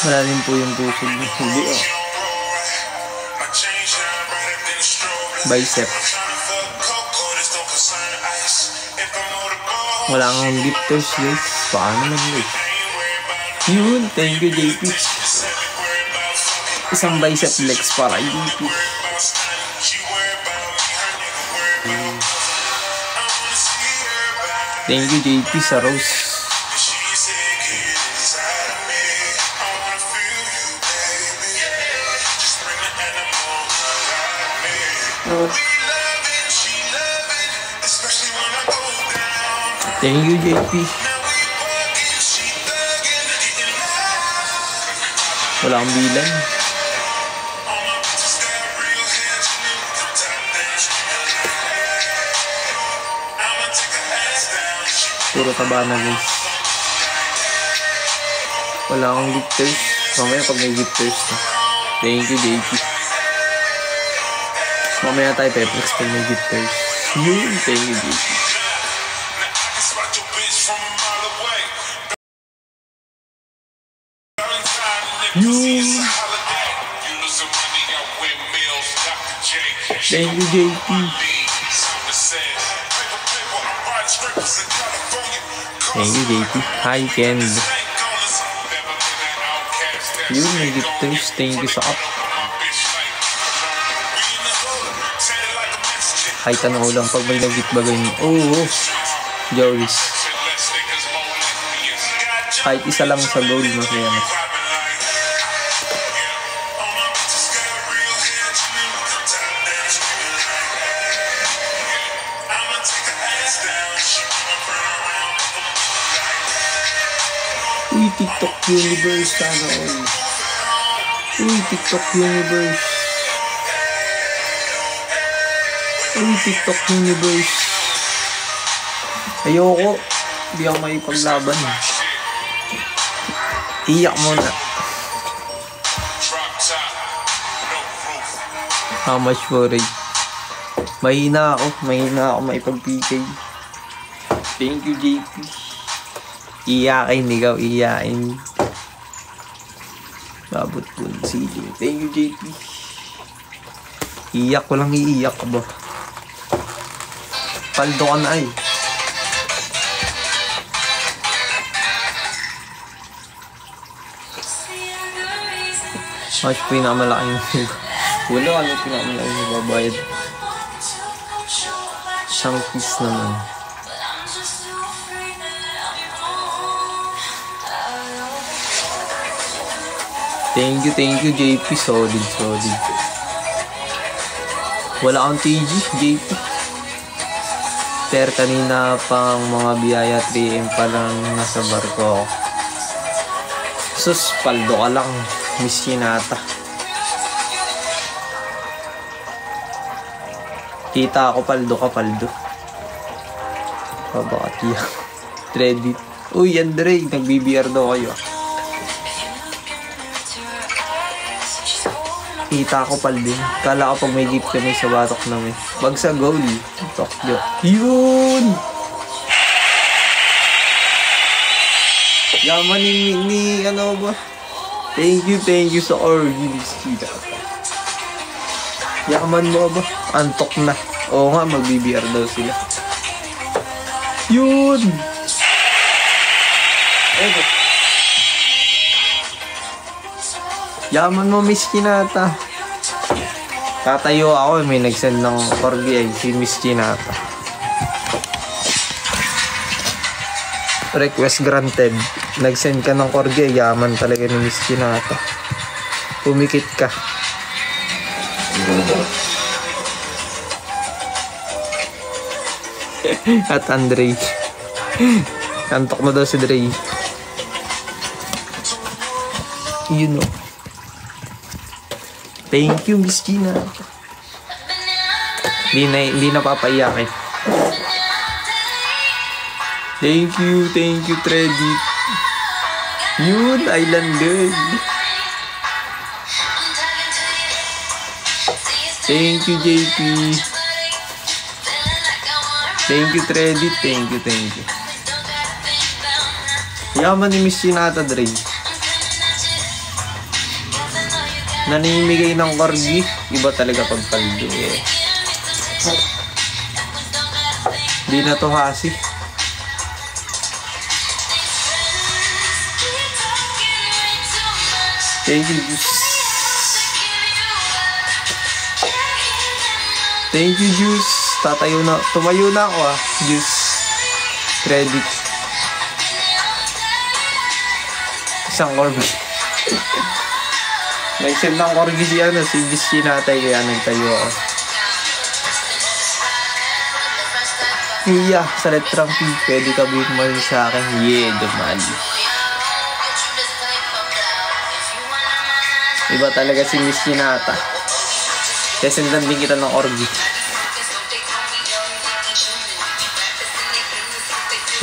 Malalim po yung pusod. Hindi oh. Bicep. Wala kang lifters guys. Paano naman guys? Yun, thank you JP. Isang bicep flex para JP. Thank you JP sa Rose. Thank you JP. Wala akong bilang. Puro taba na guys. Wala akong lifters. Mamaya pag may lifters na. Thank you JP. Mamaya tayo peplex pag may lifters. Yun, thank you JP. Yun. Thank you JP. Thank you JP. Hi Ken. Yun, may lifters. Thank you sa up. Hi, tanong lang pag may nag-hit bagay mo. Oh, Joris. Kahit isa lang sa goal, masaya na. Uy, TikTok Universe, sana all. Uy, TikTok Universe. Uy, TikTok Universe. Ayoko. Hindi ako may paglaban. Iyak muna. How much for it? Mahina ako may pag-PK. Thank you, JP. Iyakin, ikaw, iyakin. Babot po ng ceiling. Thank you, JP. Iyak ko lang, iiyak ka ba? Paldo ka na ay. Mas pinakamalaki yung wala, ano pinakamalaki yung babayad? Siyang piece naman. Thank you JP. Solid. Wala akong TG, JP. Pero kanina pang mga biyaya 3M pa lang nasa barko ako. Sus, paldo ka lang. Miss Hinata. Kita ako, paldo ka, paldo. Bakit yan? Reddit. Uy, Andre, nag-BBR daw kayo. Kita ko paldo. Kala ko pag may gift kami sa batok namin. Bag sa goal. Tokyo. Yun! Yaman ni ano ba? Thank you sa Orgils. Yaman mo ba? Antok na. Oo nga, mag-BBR daw sila. Yun! Yaman mo, Miss Hinata. Tatayo ako, may nag-send ng corgi ay si Miss Hinata. Request granted. Nag-send ka ng corgi, yaman talaga ni Miss Hinata. Pumikit ka. At Andre. Kantok mo daw si Dre. Yun o. Thank you, Miss Gina. Hindi na papaiyakin. Thank you, Treddy. Yun, Islander. Thank you, JP. Thank you, Treddy. Thank you. Yaman ni Miss Hinata, Dre. nanimigay ng corgi. Iba talaga pag paldo eh. Di na to hasi. Thank you, Juice. Thank you, Juice. Tumayo na ako Juice. Credit. Isang corgi. Nag-send ng corgi si Bisky natay kaya nagtayo ako. Iya, sa letrang P, pwede ka bigman sa akin. Yeah, dumali. Iba talaga si Miss Hinata. Sesendan din kita ng orgi.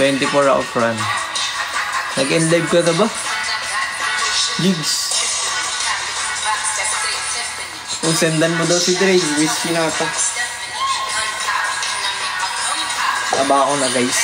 24 out of run. Nag-end live ka na ba? Jigs. Kung sendan mo daw si Dre, Miss Hinata. Taba ako na guys.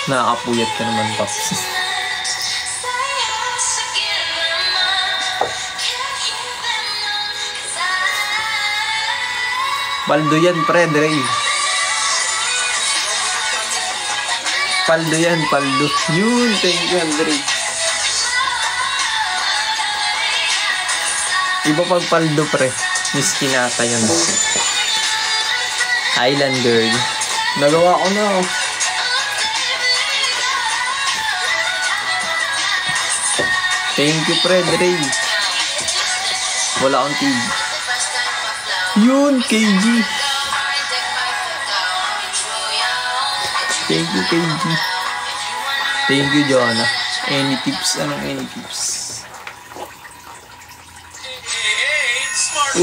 Nakakapuyat ka naman, Pops. Paldo yan, pre, Dre. Paldo yan, paldo. Yun, thank you, Andre. Iba pag paldo, pre. Miss Hinata yun. Island girl. Nagawa ko na. Thank you, pre, Dre. Wala akong TV. Yun, KG. Thank you, KG. Thank you, Jonah. Any tips? Anong any tips?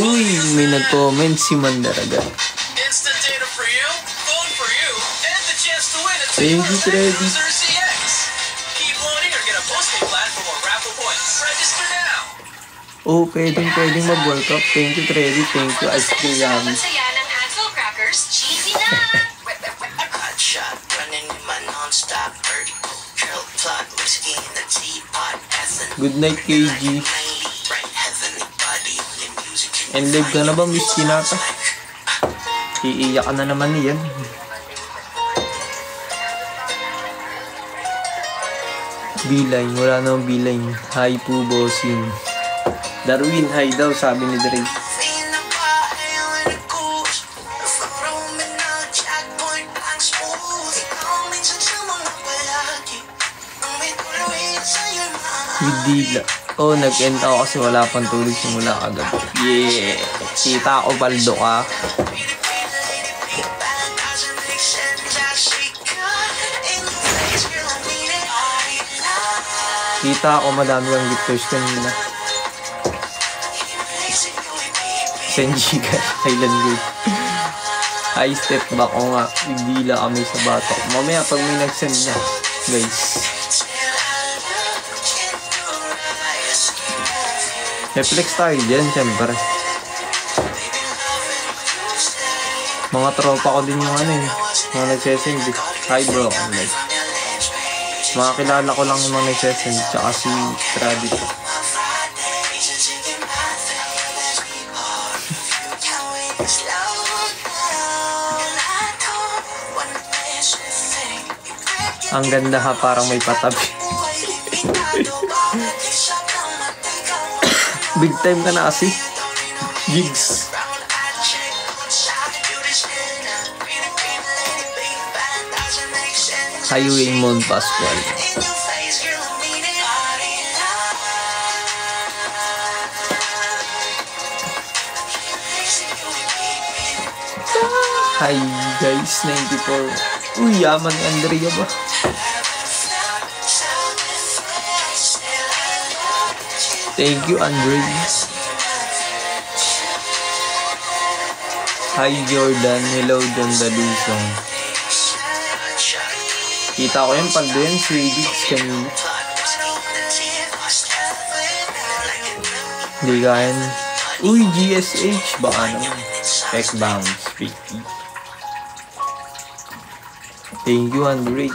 Uy, may nag-comment si Mandaragat. Thank you, Freddy. Oh, pwedeng mag-workout. Thank you, Freddy. Thank you, Ice Cream Yummy. Good night, KG. And live ka na ba, Miss Hinata? Iiyak ka na naman yan. B-line. Wala namang B-line. Hi po, bossing. Darwin, hi daw, sabi ni Dre. Vidila. Oh, nag-end ako kasi wala pang tulog simula agad. Yeah! Kita ko, baldo ka. Kita ako, madami ang gifters kanina. Senjiga, Island Girl. High step back ko nga. Vidila kami sa batok. Mamaya pag may nag-send na, guys. Reflex tayo dyan, syempre. Mga tropa ko din yung ano eh. Mga nagsesend eh. Hi bro, like. Mga kilala ko lang yung mga nagsesend. Tsaka si Travis. Ang ganda ha, parang may patabi. Big time ka na kasi. Jigs. Highway Mount Pascual. Hi guys, 94. Uy, yaman ni Andrea ba? Thank you, Andre. Hi, Jordan. Hello, John Dalusong. Kita ko yung paldo yan, Swedish kanina. Hindi kaya. Uy, GSH. Baka naman. Tech bounce. 50. Thank you, Andre.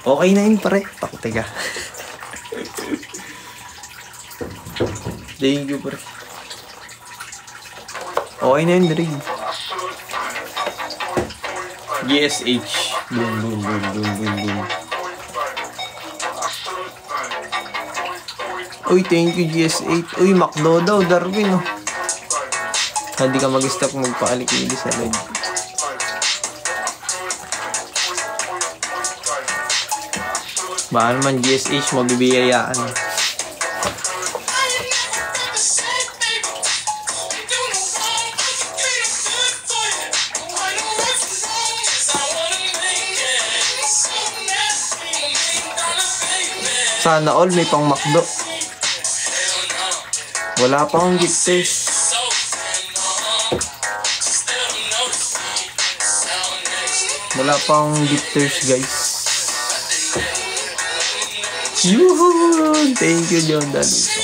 Okay na yun, pare. Teka. Thank you, pre. Okay na yun, Rig. GSH. Boom, boom, boom, boom, boom, boom. Uy, thank you, GS8. Uy, McDo daw, Darwin, oh. Hindi ka mag-stop magpaalikili sa live. Baka naman GSH mabibiyayaan. Sana all may pang McDo. Wala pang gifters. Wala pang gifters, guys. Yuhuu! Thank you, John Daluso.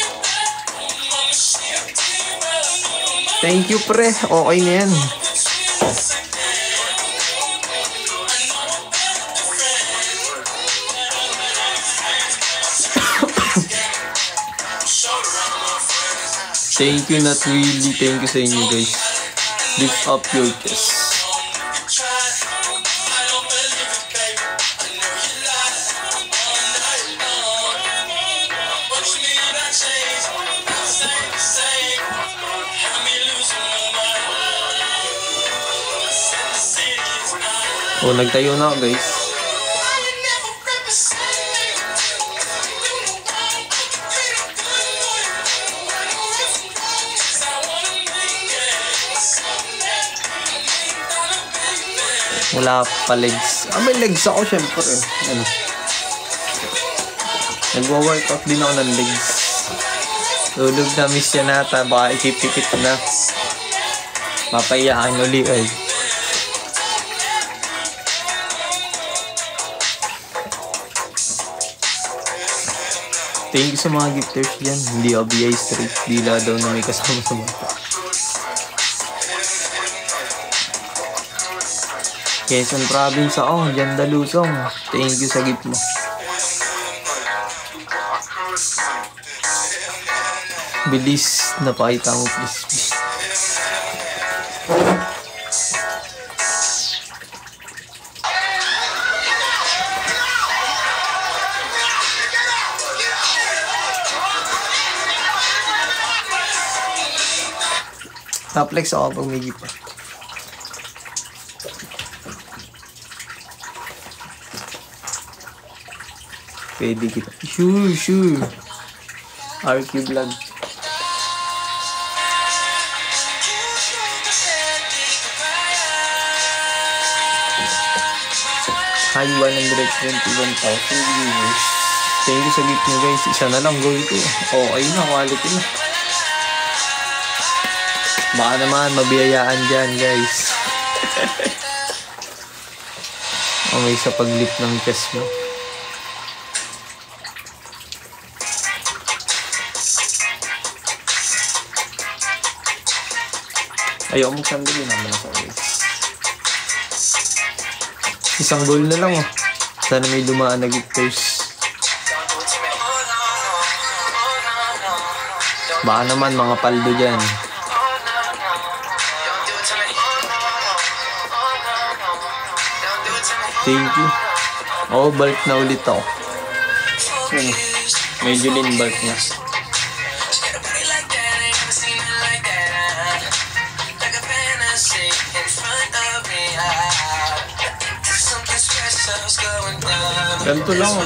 Thank you, pre. Okay na yan. Thank you, not really. Thank you sa inyo, guys. Lift up your chest. Oh, nagtayo na ako, guys. Wala pa legs. Ah, may legs ako, syempre. Ano? Nagwa-workout din ako ng legs. Tulog na, miss yan nata. Baka ikipikit na. Mapayaan uli, ay. Thank you sa mga gifters dyan. Hindi OBI straight. Dila daw na may kasama sa bata. Quezon Province ako. Jan Dalusong. Thank you sa gift mo. Bilis. Napakita mo, please. Taplex ako pag may gift. Pwede kita. Sure. RQ vlog. Hi, 121,000 viewers. Thank you sa gift nyo, guys. Isa na lang goal ko. Okay na, quality na. Baka naman mabiyayaan dyan, guys. Okay sa pag-lift ng chest mo. Ayaw mag-sandali naman ako, guys. Isang goal na lang, oh. Sana may dumaan na gifters. Baka naman mga paldo dyan. Thank you. Oh, bulk na ulit ako. Medyo din bulk niya. Ganito lang, oh.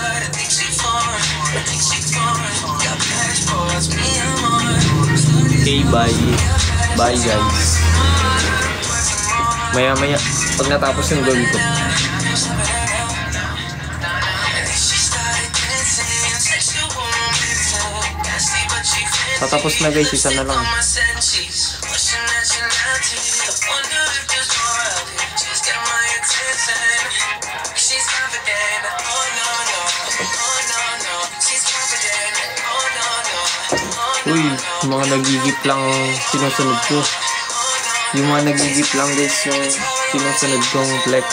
Okay, bye. Bye, guys. Maya-maya, pag natapos yung goal ko. Tatapos na, guys, isa na lang. Uy, mga nagigip lang sinusunod ko. Yung mga nagigip lang, guys, yung sinusunod kong flex.